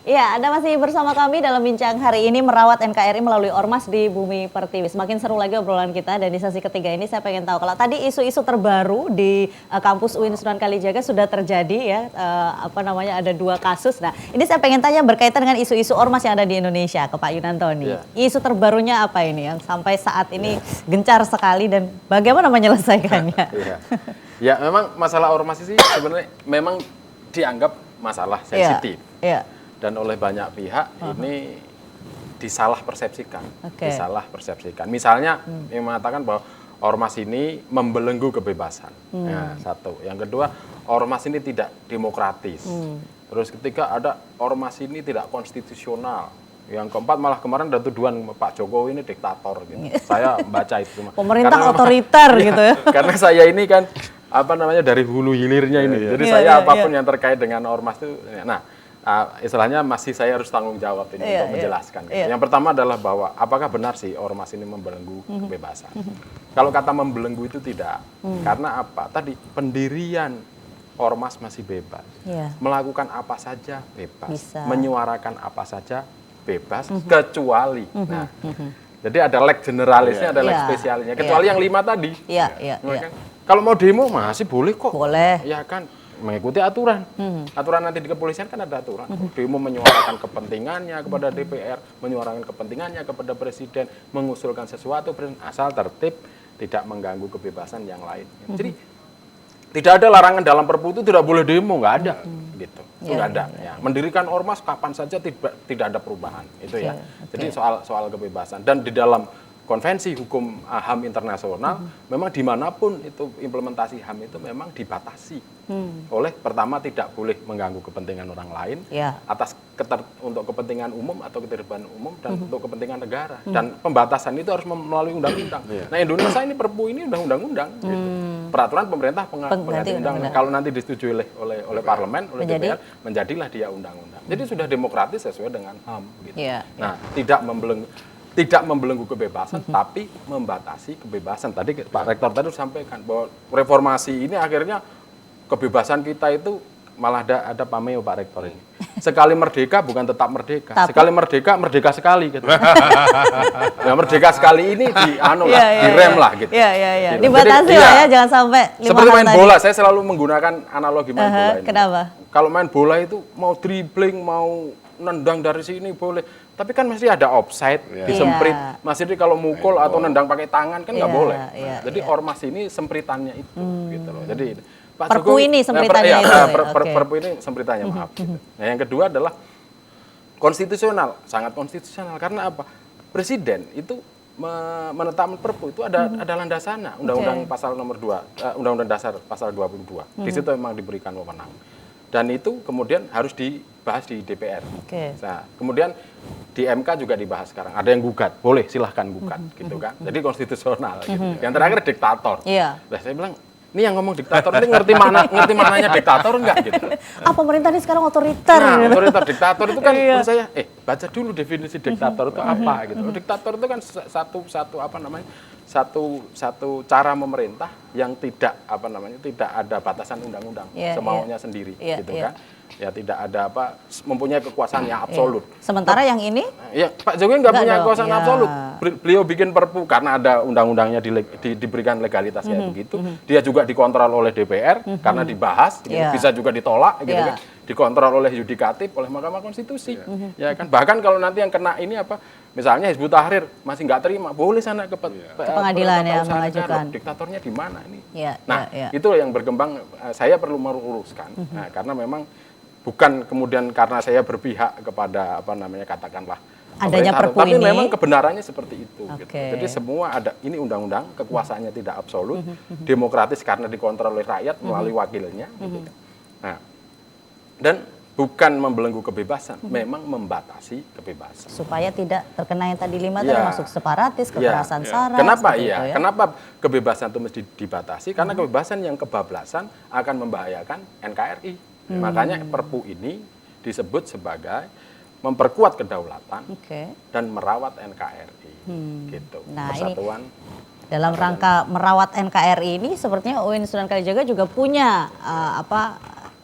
Ya, Anda masih bersama kami dalam bincang hari ini merawat NKRI melalui Ormas di Bumi Pertiwi. Semakin seru lagi obrolan kita dan di sesi ketiga ini saya pengen tahu kalau tadi isu-isu terbaru di kampus UIN Sunan Kalijaga sudah terjadi ya, ada 2 kasus. Nah, ini saya pengen tanya berkaitan dengan isu-isu Ormas yang ada di Indonesia ke Pak Yunantoni. Yeah. Isu terbarunya apa ini yang sampai saat ini gencar sekali dan bagaimana menyelesaikannya? Ya, memang masalah ormas sih sebenarnya memang dianggap masalah sensitif. Dan oleh banyak pihak ini disalah persepsikan. Misalnya yang mengatakan bahwa ormas ini membelenggu kebebasan. Ya, satu. Yang kedua, ormas ini tidak demokratis. Terus ketiga, ada ormas ini tidak konstitusional. Yang keempat malah kemarin ada tuduhan Pak Jokowi ini diktator gitu. Saya baca itu. Pemerintah otoriter gitu ya. Karena saya ini kan dari hulu hilirnya ini. Jadi saya apapun yang terkait dengan ormas itu istilahnya masih saya harus tanggung jawab ini untuk menjelaskan. Yang pertama adalah bahwa apakah benar sih ormas ini membelenggu kebebasan? Kalau kata membelenggu itu tidak. Karena apa? Tadi pendirian ormas masih bebas. Melakukan apa saja bebas. Menyuarakan apa saja bebas kecuali. Jadi ada leg generalisnya, ada leg spesialnya. Kecuali yang 5 tadi. Kalau mau demo masih boleh kok. Boleh. Ya kan, mengikuti aturan. Aturan nanti di kepolisian kan ada aturan. Demo menyuarakan kepentingannya kepada DPR, menyuarakan kepentingannya kepada presiden, mengusulkan sesuatu, asal tertib, tidak mengganggu kebebasan yang lain. Jadi tidak ada larangan dalam Perpu itu tidak boleh demo, nggak ada, gitu. Itu nggak ada. Ya. Mendirikan ormas kapan saja tidak ada perubahan, itu ya. Jadi soal kebebasan dan di dalam konvensi hukum HAM internasional, memang dimanapun itu implementasi HAM itu memang dibatasi oleh pertama tidak boleh mengganggu kepentingan orang lain untuk kepentingan umum atau ketertiban umum dan untuk kepentingan negara dan pembatasan itu harus melalui undang-undang. Nah Indonesia ini Perpu ini undang-undang, gitu. Peraturan pemerintah pengganti undang-undang. Kalau nanti disetujui oleh parlemen, oleh DPR, menjadilah dia undang-undang. Jadi sudah demokratis sesuai dengan HAM. Gitu. Nah tidak membelenggu kebebasan, tapi membatasi kebebasan. Tadi Pak Rektor tadi sampaikan bahwa reformasi ini akhirnya kebebasan kita itu malah ada pameo Pak Rektor ini. Sekali merdeka bukan tetap merdeka. Sekali merdeka, merdeka sekali. Gitu. Nah, merdeka sekali ini direm lah gitu. Gitu. Dibatasi lah ya, jangan sampai 5 seperti main bola, saya selalu menggunakan analogi main bola ini. Kenapa? Kalau main bola itu mau dribbling, mau nendang dari sini boleh. Tapi kan masih ada offside, disemprit. Masih kalau mukul atau nendang pakai tangan kan nggak boleh. Jadi ormas ini sempritannya itu, gitu loh. Jadi Pak Perpu Jokowi, ini sempritannya itu. Perpu ini sempritannya, maaf. Gitu. Nah yang kedua adalah konstitusional, sangat konstitusional. Karena apa? Presiden itu menetapkan Perpu itu ada landasannya. Undang-Undang pasal nomor 2, Undang-Undang Dasar pasal 22. Di situ memang diberikan wewenang. Dan itu kemudian harus dibahas di DPR. Nah, kemudian di MK juga dibahas sekarang. Ada yang gugat, boleh silahkan gugat, gitu kan. Jadi konstitusional. Gitu. Yang terakhir diktator. Nah, saya bilang, ini yang ngomong diktator ini ngerti maknanya diktator enggak gitu. Pemerintah ini sekarang otoriter. Nah, otoriter diktator itu kan menurut saya, baca dulu definisi diktator itu apa gitu. Diktator itu kan satu cara memerintah yang tidak ada batasan undang-undang, semaunya sendiri gitu kan. Ya tidak ada mempunyai kekuasaan yang absolut. Sementara yang ini? Ya Pak Jokowi nggak punya kekuasaan absolut. Beliau bikin Perpu karena ada undang-undangnya diberikan legalitas kayak begitu. Dia juga dikontrol oleh DPR karena dibahas, gitu. Bisa juga ditolak, gitu kan. Dikontrol oleh yudikatif, oleh Mahkamah Konstitusi. Ya kan. Bahkan kalau nanti yang kena ini misalnya Hizbut Tahrir masih nggak terima, boleh sana ke pengadilan ya mengajukan. Diktatornya di mana ini? Itu yang berkembang. Saya perlu meluruskan, karena memang bukan kemudian karena saya berpihak kepada katakanlah adanya Perpu tapi ini. Memang kebenarannya seperti itu. Gitu. Jadi semua ada ini undang-undang, kekuasaannya tidak absolut, demokratis karena dikontrol oleh rakyat melalui wakilnya. Gitu. Nah, dan bukan membelenggu kebebasan, memang membatasi kebebasan. Supaya tidak terkena yang tadi 5 termasuk separatis, kekerasan SARA. Kenapa Kenapa kebebasan itu mesti dibatasi? Karena kebebasan yang kebablasan akan membahayakan NKRI. Makanya Perpu ini disebut sebagai memperkuat kedaulatan dan merawat NKRI. Gitu. Nah, Persatuan. Dalam rangka merawat NKRI ini, sepertinya UIN Sunan Kalijaga juga punya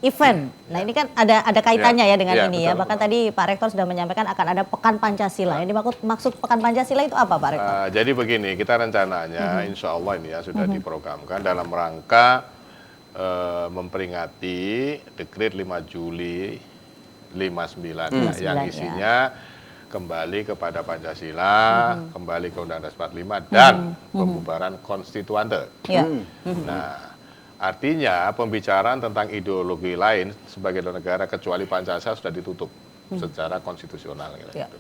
event. Nah ini kan ada kaitannya ya dengan Ya, ini ya. betul, Bahkan tadi Pak Rektor sudah menyampaikan akan ada Pekan Pancasila. Ini maksud Pekan Pancasila itu apa Pak Rektor? Jadi begini, kita rencananya insya Allah ini ya sudah diprogramkan dalam rangka memperingati Dekret 5 Juli 59 ya, yang 59, isinya kembali kepada Pancasila, kembali ke Undang-Undang 45 dan pembubaran konstituante. Ya. Nah, artinya pembicaraan tentang ideologi lain sebagai negara kecuali Pancasila sudah ditutup secara konstitusional gitu. Ya.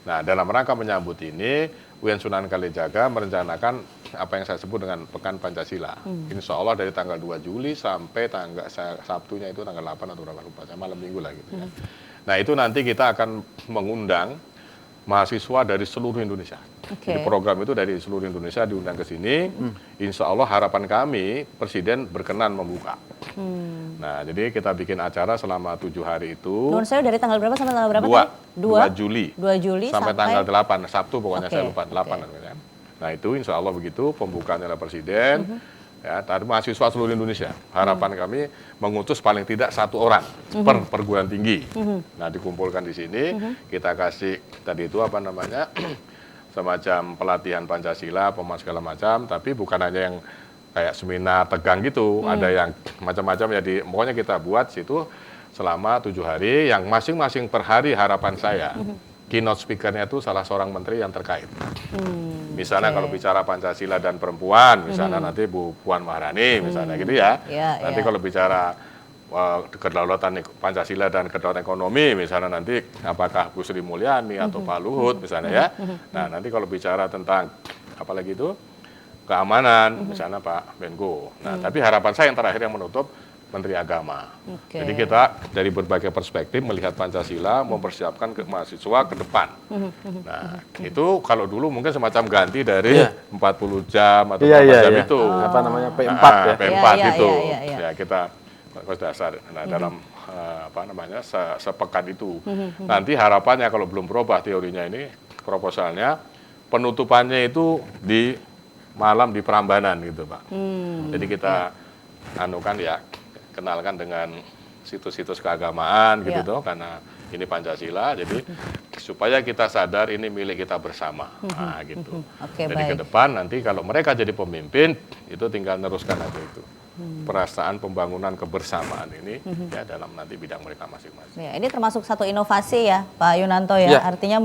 Nah, dalam rangka menyambut ini, UIN Sunan Kalijaga merencanakan apa yang saya sebut dengan Pekan Pancasila. Insya Allah dari tanggal 2 Juli sampai tanggal Sabtunya itu tanggal 8 atau berapa lupa, saya malam minggu lah gitu ya. Nah, itu nanti kita akan mengundang mahasiswa dari seluruh Indonesia. Oke. Jadi program itu dari seluruh Indonesia diundang ke sini. Insya Allah harapan kami Presiden berkenan membuka. Nah, jadi kita bikin acara selama 7 hari itu. Menurut saya dari tanggal berapa sampai tanggal berapa? 2 Juli. 2 Juli sampai tanggal 8, Sabtu pokoknya Oke, saya lupa 8. oke. Nah itu insya Allah begitu pembukaannya oleh Presiden. Ya, tadi mahasiswa seluruh Indonesia. Harapan kami mengutus paling tidak 1 orang per perguruan tinggi. Nah dikumpulkan di sini, kita kasih tadi itu apa namanya semacam pelatihan Pancasila, pemahaman segala macam. Tapi bukan hanya yang kayak seminar tegang gitu, ada yang macam-macam. Jadi pokoknya kita buat situ selama 7 hari, yang masing-masing per hari harapan saya. Keynote speaker-nya itu salah seorang menteri yang terkait. Misalnya kalau bicara Pancasila dan perempuan, misalnya nanti Bu Puan Maharani, misalnya gitu ya. Nanti kalau bicara kedaulatan Pancasila dan kedaulatan ekonomi, misalnya nanti apakah Bu Sri Mulyani atau Pak Luhut, misalnya ya. Nah nanti kalau bicara tentang apalagi itu keamanan, misalnya Pak Menko. Nah tapi harapan saya yang terakhir yang menutup Menteri Agama. Jadi kita dari berbagai perspektif melihat Pancasila, mempersiapkan ke mahasiswa ke depan. Nah, itu kalau dulu mungkin semacam ganti dari 40 jam atau berapa jam itu. Apa namanya P4 ya? P4 itu. Iya. Ya kita kos dasar. Nah, dalam apa namanya sepekan itu. Nanti harapannya kalau belum berubah teorinya ini, proposalnya penutupannya itu di malam di Prambanan gitu, Pak. Jadi kita anukan ya kenalkan dengan situs-situs keagamaan gitu tuh karena ini Pancasila jadi supaya kita sadar ini milik kita bersama. Nah, gitu. Jadi ke depan nanti kalau mereka jadi pemimpin itu tinggal neruskan aja itu. Perasaan pembangunan kebersamaan ini ya dalam nanti bidang mereka masing-masing. Ya, ini termasuk satu inovasi ya Pak Yunanto ya. Artinya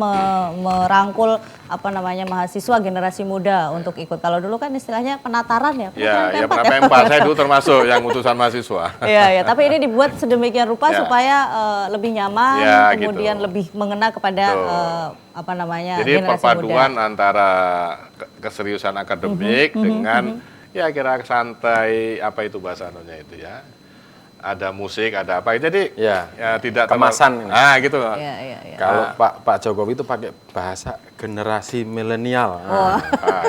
merangkul apa namanya mahasiswa generasi muda untuk ikut. Kalau dulu kan istilahnya penataran ya. Ya, P4 saya dulu termasuk yang utusan mahasiswa. Iya, tapi ini dibuat sedemikian rupa supaya lebih nyaman, kemudian gitu. Lebih mengena kepada apa namanya jadi generasi perpaduan muda. Antara keseriusan akademik dengan ya kira santai apa itu bahasa anunya itu ya. Ada musik, ada apa. Jadi ya tidak kemasan. Gitu. Ya. Kalau Pak Jokowi itu pakai bahasa generasi milenial.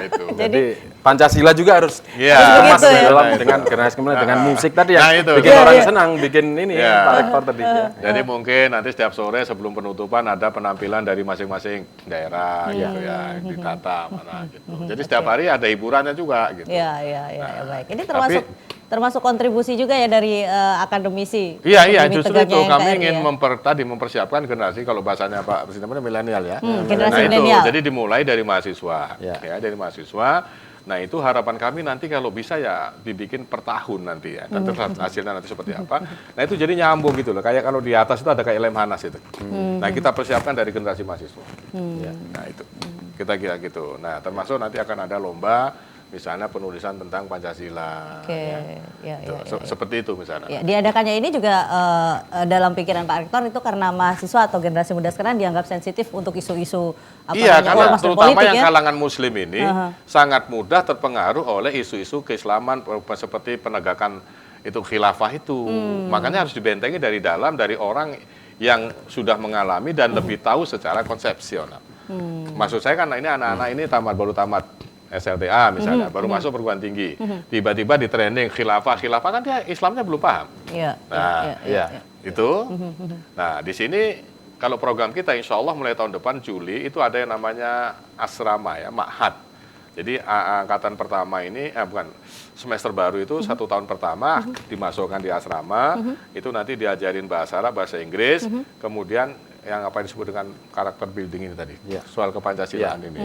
Itu. Jadi Pancasila juga harus kemas dalam dengan generasi milenial dengan musik tadi yang bikin orang senang, bikin ini Pak Rektor tadi. Jadi mungkin nanti setiap sore sebelum penutupan ada penampilan dari masing-masing daerah gitu ya, ditata mana gitu. Jadi setiap hari ada hiburannya juga gitu. Iya, baik. Ini termasuk kontribusi juga ya dari akademisi. Iya, justru itu kami ingin mempersiapkan generasi kalau bahasanya Pak Presiden milenial ya. Generasi milenial. Jadi dimulai dari mahasiswa, ya dari mahasiswa. Nah itu harapan kami nanti kalau bisa ya dibikin per tahun nanti ya. Dan hasilnya nanti seperti apa. Nah itu jadi nyambung gitu loh. Kayak kalau di atas itu ada kayak Lemhanas itu. Nah kita persiapkan dari generasi mahasiswa. Nah itu kita kira gitu. Nah termasuk nanti akan ada lomba. Misalnya penulisan tentang Pancasila. Seperti itu misalnya. Ya, diadakannya ini juga dalam pikiran Pak Rektor itu karena mahasiswa atau generasi muda sekarang dianggap sensitif untuk isu-isu karena terutama yang kalangan muslim ini sangat mudah terpengaruh oleh isu-isu keislaman seperti penegakan itu khilafah itu. Makanya harus dibentengi dari dalam dari orang yang sudah mengalami dan lebih tahu secara konsepsional. Maksud saya kan ini anak-anak ini baru tamat SLTA misalnya, baru masuk perguruan tinggi, tiba-tiba di training khilafah kan dia Islamnya belum paham. Itu. Nah di sini kalau program kita insya Allah mulai tahun depan Juli itu ada yang namanya asrama ya, ma'had. Jadi angkatan pertama ini, bukan, semester baru itu 1 tahun pertama dimasukkan di asrama, itu nanti diajarin bahasa Arab, bahasa Inggris, kemudian yang apa yang disebut dengan karakter building ini tadi, soal kepancasilaan ini.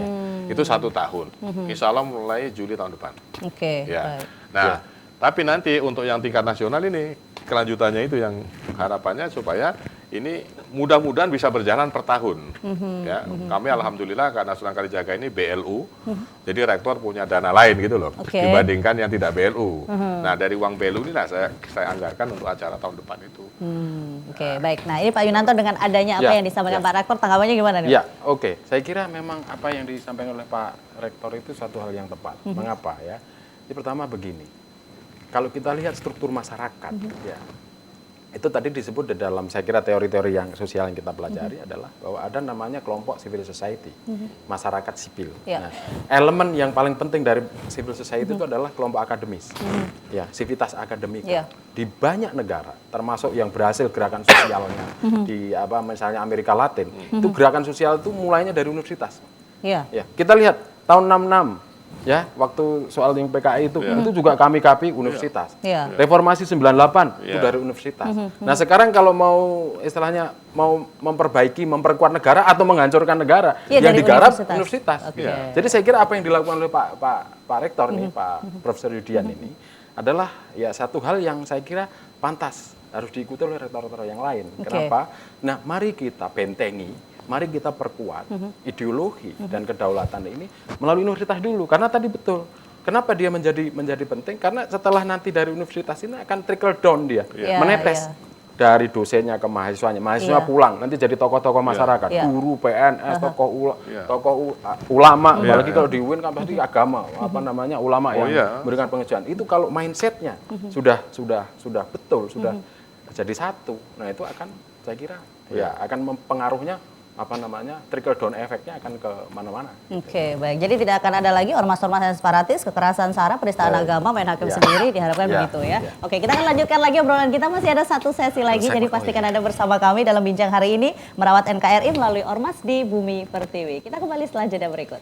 Itu 1 tahun. Insya Allah mulai Juli tahun depan. Oke. Ya. Nah, tapi nanti untuk yang tingkat nasional ini, kelanjutannya itu yang harapannya supaya ini mudah-mudahan bisa berjalan per tahun. Ya, kami alhamdulillah karena Sunan Kalijaga ini BLU, jadi rektor punya dana lain gitu loh, dibandingkan yang tidak BLU. Nah, dari uang BLU ini saya anggarkan untuk acara tahun depan itu. Oke, baik. Nah, ini Pak Yunanto dengan adanya apa yang disampaikan Pak Rektor, tanggapannya gimana nih? Ya, oke. Saya kira memang apa yang disampaikan oleh Pak Rektor itu satu hal yang tepat. Mengapa ya? Yang pertama begini, kalau kita lihat struktur masyarakat, ya, itu tadi disebut di dalam saya kira teori-teori yang sosial yang kita pelajari adalah bahwa ada namanya kelompok civil society, masyarakat sipil. Nah, elemen yang paling penting dari civil society itu adalah kelompok akademis, ya, sivitas akademika. Di banyak negara, termasuk yang berhasil gerakan sosialnya di apa misalnya Amerika Latin, itu gerakan sosial itu mulainya dari universitas. Ya, kita lihat tahun 66. Ya, waktu soal yang PKI itu juga kami universitas. Reformasi 98 itu dari universitas. Nah, sekarang kalau mau istilahnya mau memperkuat negara atau menghancurkan negara, yang digarap universitas. Jadi saya kira apa yang dilakukan oleh Pak Rektor nih, Pak Profesor Yudian ini adalah ya satu hal yang saya kira pantas harus diikuti oleh rektor-rektor yang lain. Kenapa? Nah, mari kita bentengi. Mari kita perkuat ideologi dan kedaulatan ini melalui universitas dulu. Karena tadi betul, kenapa dia menjadi penting? Karena setelah nanti dari universitas ini akan trickle down dia, menetes dari dosennya ke mahasiswanya. Mahasiswa pulang, nanti jadi tokoh-tokoh masyarakat, guru, PNS, tokoh ulama. Apalagi kalau di UIN kan pasti agama, apa namanya ulama yang memberikan pengajaran. Itu kalau mindsetnya sudah betul, sudah jadi satu. Nah itu akan saya kira akan mempengaruhnya apa namanya trickle down efeknya akan ke mana-mana. Oke, baik. Jadi tidak akan ada lagi ormas-ormas yang separatis, kekerasan SARA, penistaan agama, main hakim sendiri, diharapkan begitu ya. Oke, kita akan lanjutkan lagi obrolan kita, masih ada satu sesi lagi, jadi pastikan Anda bersama kami dalam bincang hari ini, merawat NKRI melalui Ormas di Bumi Pertiwi. Kita kembali setelah jeda berikut.